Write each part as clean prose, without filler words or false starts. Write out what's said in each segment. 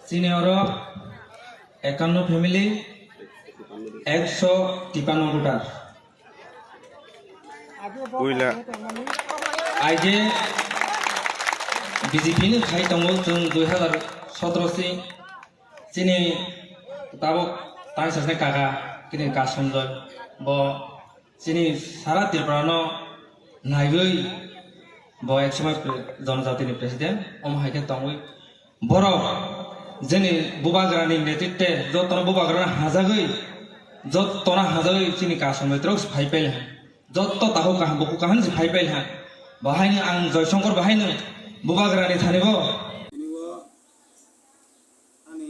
senior 51 family 153 voter आइजे BJP ने खाई तंगो जों 2017 से सिनी ताबो ताई ससने काका किने कासमजय ब सिनी सारा त्रिपुरानो नायगै ब एक समय जनजातिनि प्रेसिडेंट ओम हाइके तंगै बरो जेनि बुबाग्रानि नेतृत्वे जतन बुबाग्रा हाजागै जतन हाजागै सिनी कासमजय फाइपेल जत्त ताहो कहा बकु कहान से फाइपेल हा बाहायनो आं जयशंकर बाहायनो बुबाग्रानि थानिबो निवो आनि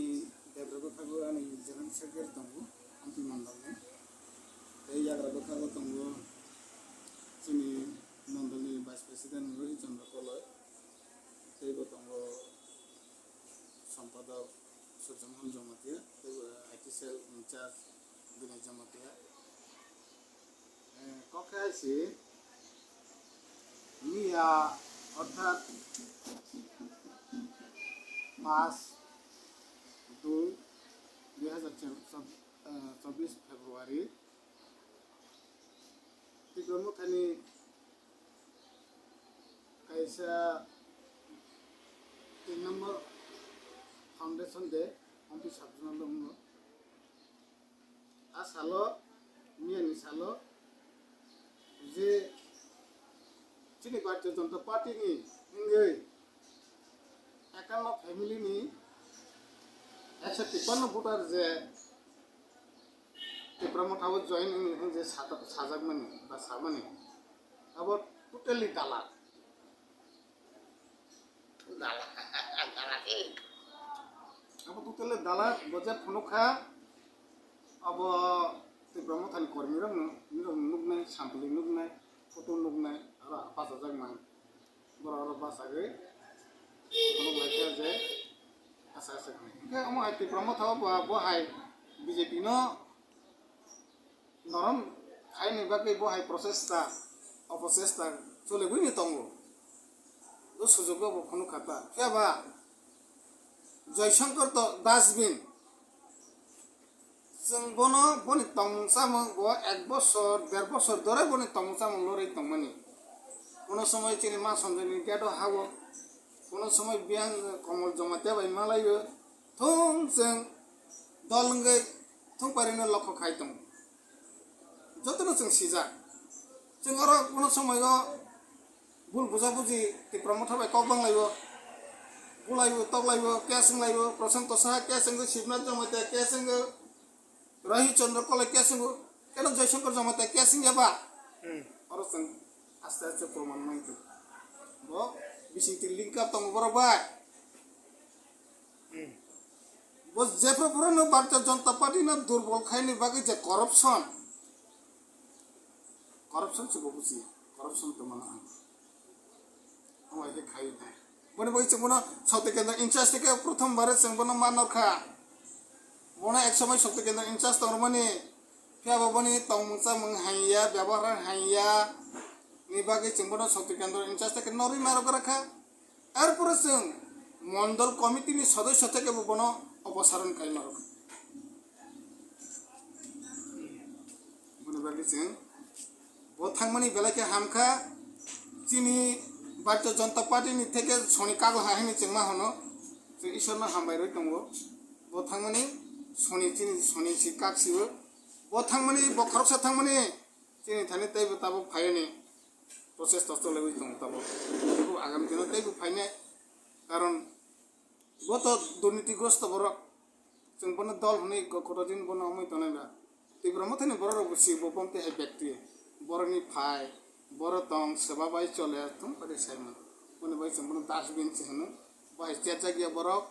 देब्रबो खागो आनि जरन सेक्रेटारि दंगो आंनि मण्डलनि ए याग्राबो खागो दंगो जोंनि मण्डलनि भाइस प्रेसिडेन्ट रोहित चन्द्र कलय तेबो दंगो सम्पादक सुजमहल जमातिया तेबो IT cell incharge Binoy Jamatia कखे आइसि मिया अर्थात 5/2/2024 फेब्रुआरी तिग्रमुखानि कैसा 3 नम्बर फाउंडेशन दे हमपि साबजुना दङ आ सालो मियानि सालो जे चीनी भारतीय जनता पार्टी नि इंगै 51 फैमिली नि 153 भोटार जे प्रमोटाव जॉइन इन जे साजागमनि बा सामनि अब टोटली दाला अब टोटली दाला बजे फनुखा अब प्रमोटानि कर्मी रं नुगनाय सामपली नुगनाय फोटो नुगनाय आरो पास जागमान बर बासागै कोनो लाइका जे आसा आसा के हम आइति प्रमोटाव बहाय बीजेपी नो नरम खाइनि बागै बहाय प्रसेसता अपसेसता चलेबैनि दंगो ओ सुजुगबो फनु खाता केबा जयशंकर तो डास्टबिन जों बनि तंसामं ब 1 बছর 1.5 বছর ধরে বনি तंसामं लरै तंमनि কোনো সময় চিনি মা সঞ্জয়নি কেটো হাবো কোনো সময় বিয়াং কমল জমাতে বাই মালাইयो थों जों दलंगै थों पारिनो लक्ष्य खाइतों जतनो जों सिजा जों आरो कोनो समय बुल बुजा बुजी ति प्रमोटर बाय कक बांलाइबो बुलाइबो तगलाइबो केसिं लाइबो प्रशांत साहा केसिं शिवनाथ जमाते केसिं रोहित चंद्र कलय केसिं केन जयशंकर जमाते केसिं याबा आरो जों आस्ते आस्ते प्रमाण माइतो ब बिसिंति लिंक अप दङ बरबाय ब जेफ्रफोरनो भारतीय जनता पार्टी न दुर्बल खाइनि बागै जे करप्शन से बुझि करप्शन तो माना हमारे खाइ था बने बई चंगना साउथ केंद्र इंचार्ज के प्रथम बार चंगना मानरखा बने एक समय साउथ केंद्र इंचार्ज तंगमानि फियाबा बनि तंगसा मंग हाइया व्यवहार हाइया नि बागै चंगना साउथ केंद्र इंचार्ज के नरि मारक रखा एरपर जों मंडल कमिटी नि सदस्य থেকে बनो अपसारण खाइ मारक बने बागै जों थांमानि बेलाके हामखा चीनी भारतीय जनता पार्टी नि थेके सनि कागो हाहिनि चेंमा हनो जों ईश्वरनो हामबाय रय दंगो ब थांमानि सनि चीनी सनि सि काक्सिबो ब थांमानि ब खरकसा थांमानि चीनी थानि तैबो ताबो फायने प्रसेस तो चलेबै दं ताबो बेखौ आगामी दिनाव तैबो फायने कारण ब तो दुर्नीतिग्रस्त बरक जों बनो दल हनै गखरदिन बनो अमै तनायबा तिब्रम थनि बरक बुसि बपमते हाय व्यक्ति बरनि फाय बर तंग सेवा बाय चले तुम परे साइमन बने बाय संबन डास्टबिन से हनो बाय चेचा गया बरक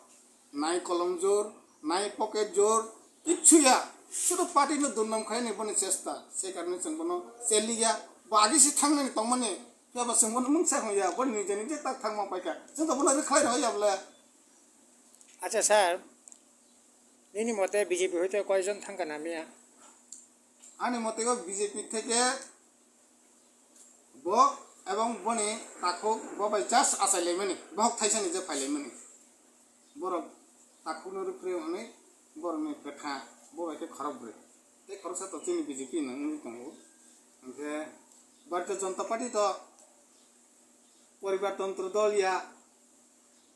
नाय कलम जोर नाय पकेट जोर किछुया शुद्ध पार्टी न दुनम खाइने बने चेष्टा से कारणे संबन सेलिया बागी से थांने तमने याबा संबन मुंसा होया बन निजे निजे तक थांमा पाइका जों त बना खाइ रहयाबला अच्छा सर निनि मते बीजेपी হইতে কয়জন থাঙ্গা নামিয়া आने मते को बीजेपी থেকে ब एवं बने ताखौ बबाय जास्ट आसायलेमनि बहक थाइसानि जे फाइलेमनि बर bre hone borni petha bo ke kharab bre te khorsa to chini BJP nang tongo angke Bharatiya Janata Party to পরিবারতন্ত্র দল ইয়া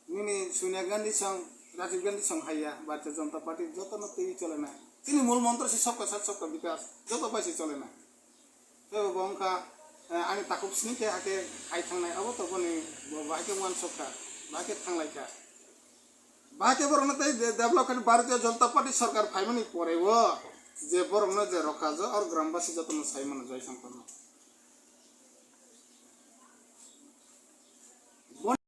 মিনি সোনিয়া গান্ধী সং রাজীব গান্ধী সং হাইয়া ভারতীয় জনতা পার্টির যত নতেই চলে না তিনি মূল মন্ত্র সে সবকা সাথ সবকা বিকাশ যত পাইছে চলে না তো বংকা আমি তাকুব স্নিকে হাকে হাই থাংনাই আবো তো বনি বাকে ওয়ান সবকা বাকে থাংলাইকা বাকে বরংতে ডেভেলপ করে ভারতীয় জনতা পার্টি সরকার ফাইমানি পরেও যে বরং যে রকাজ আর গ্রামবাসী যত সাইমান জয় সম্পন্ন